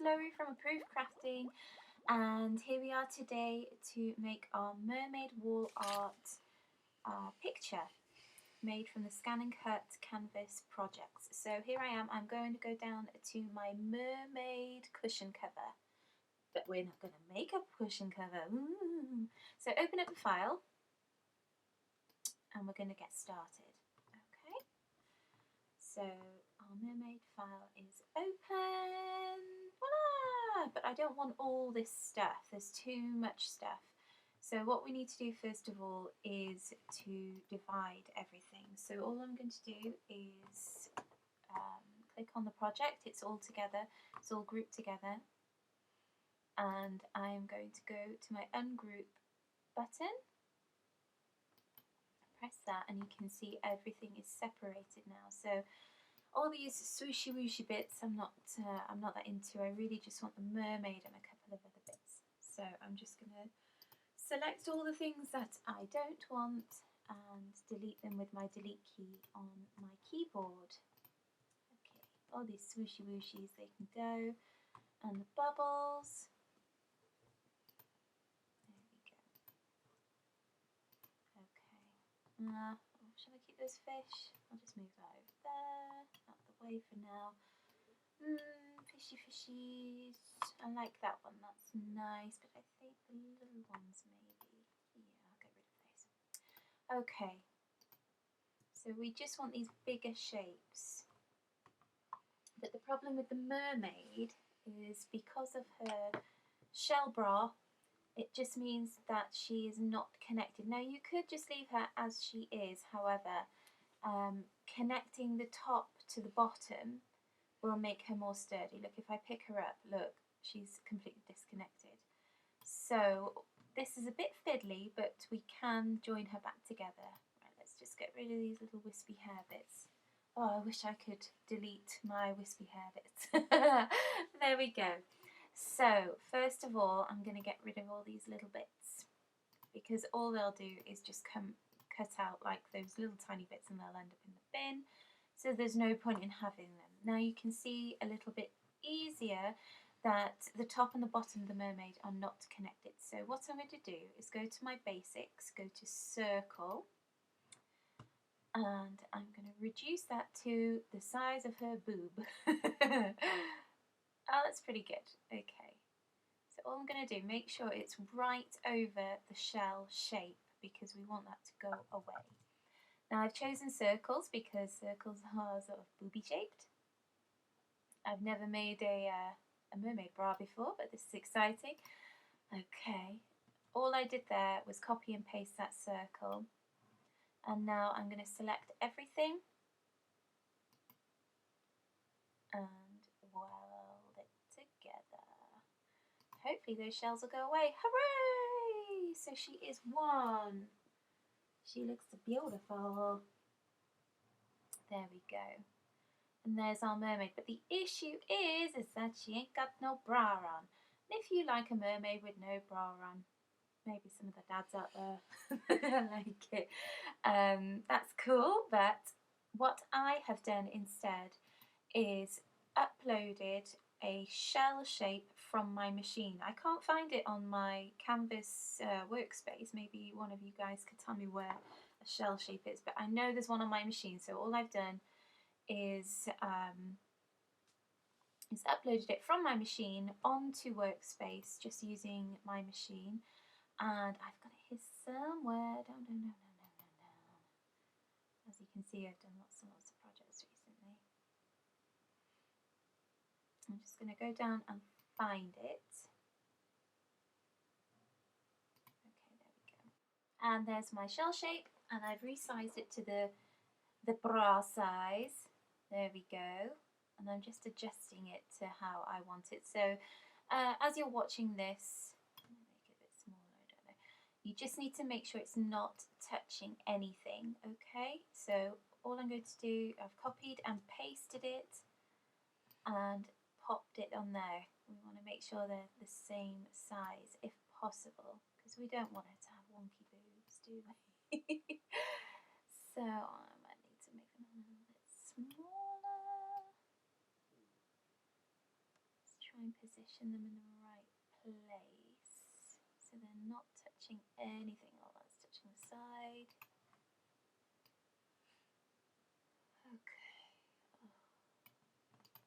Laurie from Approved Crafting, and here we are today to make our mermaid wall art picture made from the Scan and Cut canvas projects. So here I am, I'm going to go down to my mermaid cushion cover, but we're not going to make a cushion cover. Ooh. So open up the file and we're going to get started. Okay, so our mermaid file is open. Voila! But I don't want all this stuff, there's too much stuff. So what we need to do first of all is to divide everything. So all I'm going to do is click on the project, it's all together, it's all grouped together, and I'm going to go to my ungroup button, press that, and you can see everything is separated now. So all these swooshy wooshy bits I'm not that into. I really just want the mermaid and a couple of other bits. So I'm just going to select all the things that I don't want and delete them with my delete key on my keyboard. Okay, all these swooshy wooshies, they can go, and the bubbles. There we go. Okay. Shall I keep those fish? I'll just move that over there, out the way for now. Fishy fishies. I like that one, that's nice, but I think the little ones maybe. Yeah, I'll get rid of those. Okay, so we just want these bigger shapes. But the problem with the mermaid is because of her shell bra, it just means that she is not connected. Now you could just leave her as she is, however, connecting the top to the bottom will make her more sturdy. Look, if I pick her up, look, she's completely disconnected. So this is a bit fiddly, but we can join her back together. Right, let's just get rid of these little wispy hair bits. Oh, I wish I could delete my wispy hair bits. There we go. So first of all, I'm going to get rid of all these little bits, because all they'll do is just cut out like those little tiny bits and they'll end up in the bin. So there's no point in having them. Now you can see a little bit easier that the top and the bottom of the mermaid are not connected. So what I'm going to do is go to my basics, go to circle, and I'm going to reduce that to the size of her boob. Oh, that's pretty good. Okay. So all I'm going to do, make sure it's right over the shell shape, because we want that to go away. Now I've chosen circles because circles are sort of booby shaped. I've never made a mermaid bra before, but this is exciting. Okay, all I did there was copy and paste that circle, and now I'm going to select everything and weld it together. Hopefully those shells will go away. Hooray! So she is one. She looks beautiful. There we go. And there's our mermaid. But the issue is that she ain't got no bra on. And if you like a mermaid with no bra on, maybe some of the dads out there like it, that's cool. But what I have done instead is uploaded a shell shape from my machine. I can't find it on my canvas workspace. Maybe one of you guys could tell me where a shell shape is, but I know there's one on my machine. So all I've done is uploaded it from my machine onto workspace, just using my machine, and I've got it here somewhere. No. As you can see, I've done lots and lots of projects recently. I'm just going to go down and find it. Okay, there we go. And there's my shell shape, and I've resized it to the bra size. There we go. And I'm just adjusting it to how I want it. So as you're watching this, I'm going to make it a bit smaller, I don't know. You just need to make sure it's not touching anything, okay? So all I'm going to do, I've copied and pasted it and popped it on there. We want to make sure they're the same size if possible, because we don't want her to have wonky boobs, do we? So I might need to make them a little bit smaller. Let's try try and position them in the right place so they're not touching anything. Oh, that's touching the side. Okay. Oh.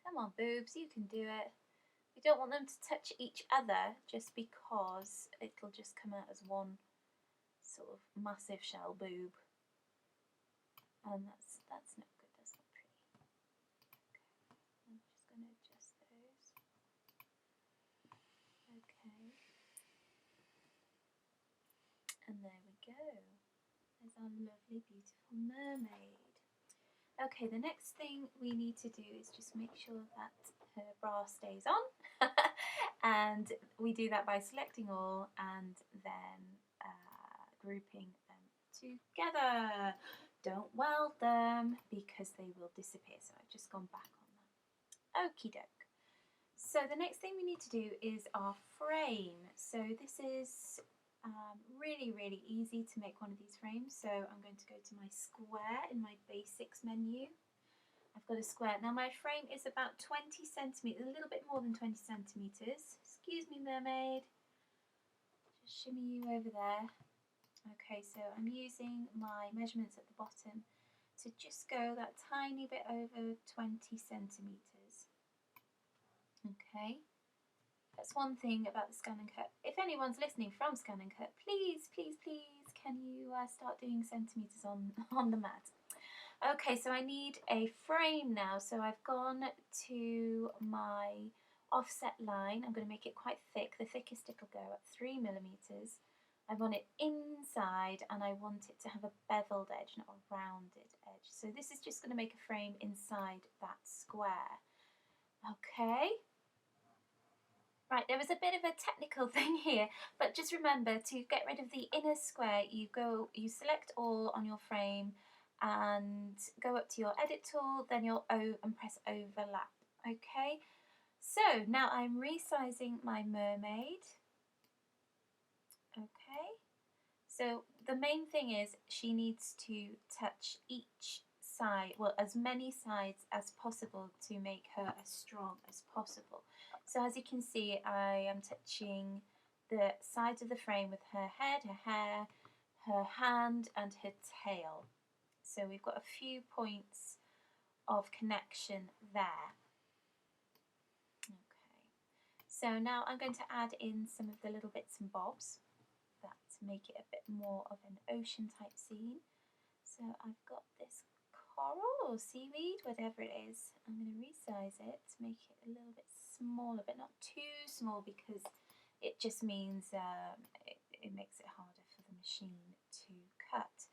Come on, boobs, you can do it. We don't want them to touch each other just because it'll just come out as one sort of massive shell boob. And that's not good, that's not pretty. Okay, I'm just going to adjust those. Okay. And there we go. There's our lovely, beautiful mermaid. Okay, the next thing we need to do is just make sure that her bra stays on. And we do that by selecting all and then grouping them together. Don't weld them because they will disappear. So I've just gone back on that. Okie doke. So the next thing we need to do is our frame. So this is really easy to make one of these frames. So I'm going to go to my square in my basics menu. I've got a square. Now my frame is about 20 centimetres, a little bit more than 20 centimetres. Excuse me, mermaid. Just shimmy you over there. Okay, so I'm using my measurements at the bottom to just go that tiny bit over 20 centimetres. Okay. That's one thing about the Scan and Cut. If anyone's listening from Scan and Cut, please, can you start doing centimetres on the mat? Okay, so I need a frame now. So I've gone to my offset line. I'm going to make it quite thick. The thickest it'll go at 3 millimetres. I want it inside and I want it to have a beveled edge, not a rounded edge. So this is just going to make a frame inside that square. Okay. Right, there was a bit of a technical thing here, but just remember to get rid of the inner square, you select all on your frame and go up to your edit tool, then you'll and press overlap. Okay, so now I'm resizing my mermaid. Okay, so the main thing is she needs to touch each side, well, as many sides as possible to make her as strong as possible. So as you can see, I am touching the sides of the frame with her head, her hair, her hand and her tail. So we've got a few points of connection there. Okay, so now I'm going to add in some of the little bits and bobs that make it a bit more of an ocean type scene. So I've got this coral or seaweed, whatever it is. I'm going to resize it to make it a little bit smaller, but not too small because it just means it makes it harder for the machine to cut.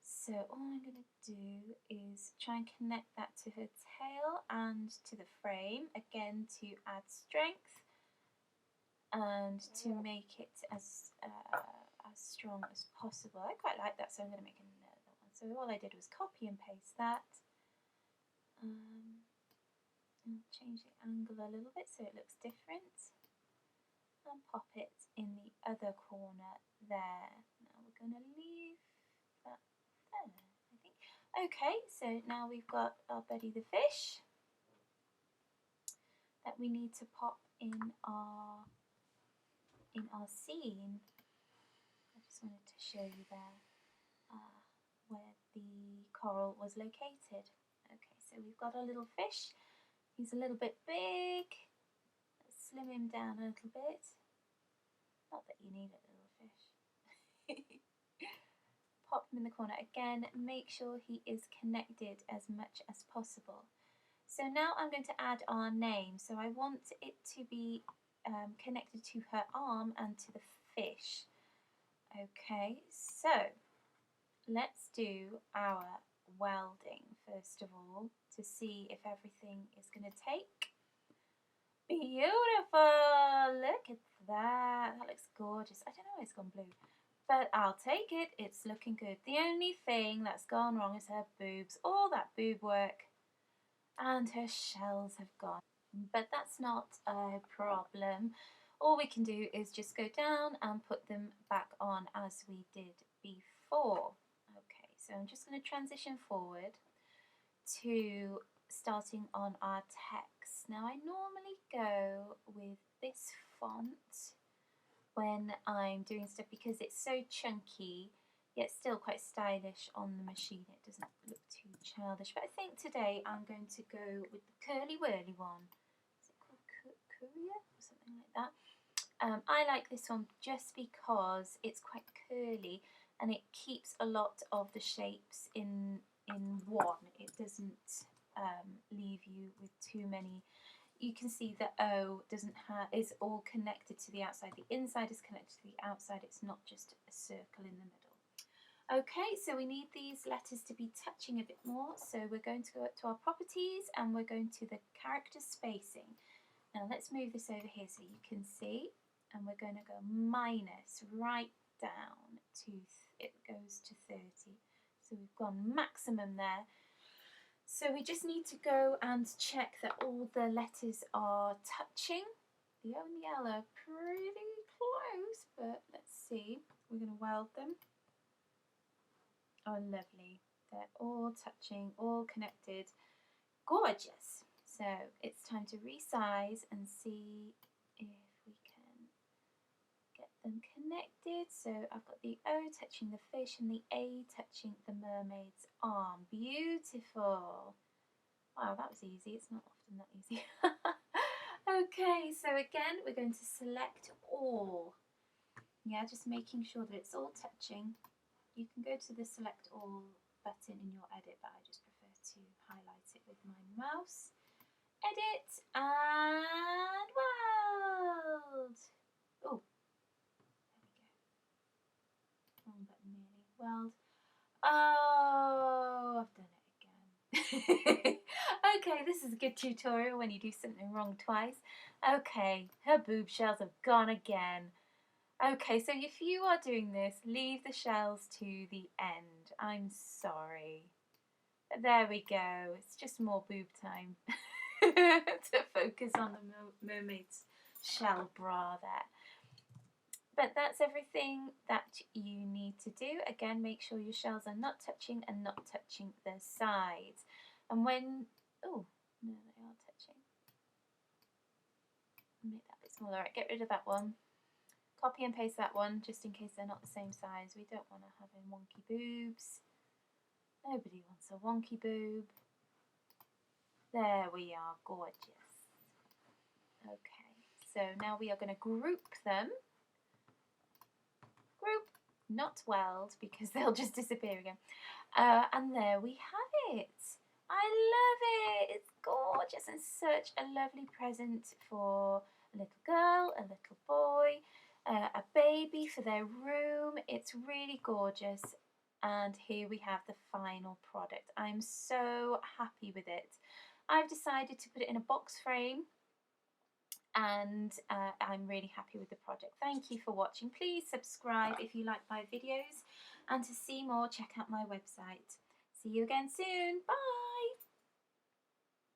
So all I'm going to do is try and connect that to her tail and to the frame, again to add strength and to make it as strong as possible. I quite like that, so I'm going to make another one. So all I did was copy and paste that. And change the angle a little bit so it looks different. And pop it in the other corner there. Now we're going to leave that there, I think. Okay, so now we've got our Buddy the fish that we need to pop in our scene. I just wanted to show you there where the coral was located. Okay, so we've got our little fish. He's a little bit big. Let's slim him down a little bit. Not that you need a little fish. Pop him in the corner. Again, make sure he is connected as much as possible. So now I'm going to add our name. So I want it to be connected to her arm and to the fish. Okay, so let's do our welding first of all to see if everything is going to take. Beautiful! Look at that. That looks gorgeous. I don't know why it's gone blue, but I'll take it. It's looking good. The only thing that's gone wrong is her boobs. All that boob work and her shells have gone. But that's not a problem. All we can do is just go down and put them back on as we did before. Okay, so I'm just going to transition forward to starting on our text. fonts. Now I normally go with this font when I'm doing stuff because it's so chunky yet still quite stylish on the machine. It doesn't look too childish, but I think today I'm going to go with the curly whirly one. Is it called Courier or something like that? I like this one just because it's quite curly and it keeps a lot of the shapes in one. It doesn't leave you with too many. You can see the O is all connected to the outside. The inside is connected to the outside. It's not just a circle in the middle. Okay, so we need these letters to be touching a bit more. So we're going to go up to our properties and we're going to the character spacing. Now let's move this over here so you can see. And we're going to go minus right down to, it goes to 30. So we've gone maximum there. So we just need to go and check that all the letters are touching. The O and the L are pretty close, but let's see. We're going to weld them. Oh, lovely. They're all touching, all connected. Gorgeous. So it's time to resize and see if we can get them connected. So I've got the O touching the fish and the A touching the mermaid's arm. Beautiful. Wow, that was easy. It's not often that easy. Okay, so again, we're going to select all. Yeah, just making sure that it's all touching. You can go to the select all button in your edit, but I just prefer to highlight it with my mouse. Edit and weld. Oh, there we go. Wrong button nearly. Weld. Oh, I've done it again. Okay, this is a good tutorial when you do something wrong twice. Okay, her boob shells have gone again. Okay, so if you are doing this, leave the shells to the end. I'm sorry. But there we go. It's just more boob time to focus on the mermaid's shell bra there. But that's everything that you need to do. Again, make sure your shells are not touching and not touching the sides. And when, oh, no, they are touching. Make that a bit smaller. Right, get rid of that one. Copy and paste that one, just in case they're not the same size. We don't want to have any wonky boobs. Nobody wants a wonky boob. There we are, gorgeous. Okay, so now we are going to group them. Group, not weld, because they'll just disappear again. And there we have it. I love it. It's gorgeous and such a lovely present for a little girl, a little boy, a baby for their room. It's really gorgeous. And here we have the final product. I'm so happy with it. I've decided to put it in a box frame and I'm really happy with the project. Thank you for watching. Please subscribe if you like my videos, and to see more, check out my website. See you again soon. Bye.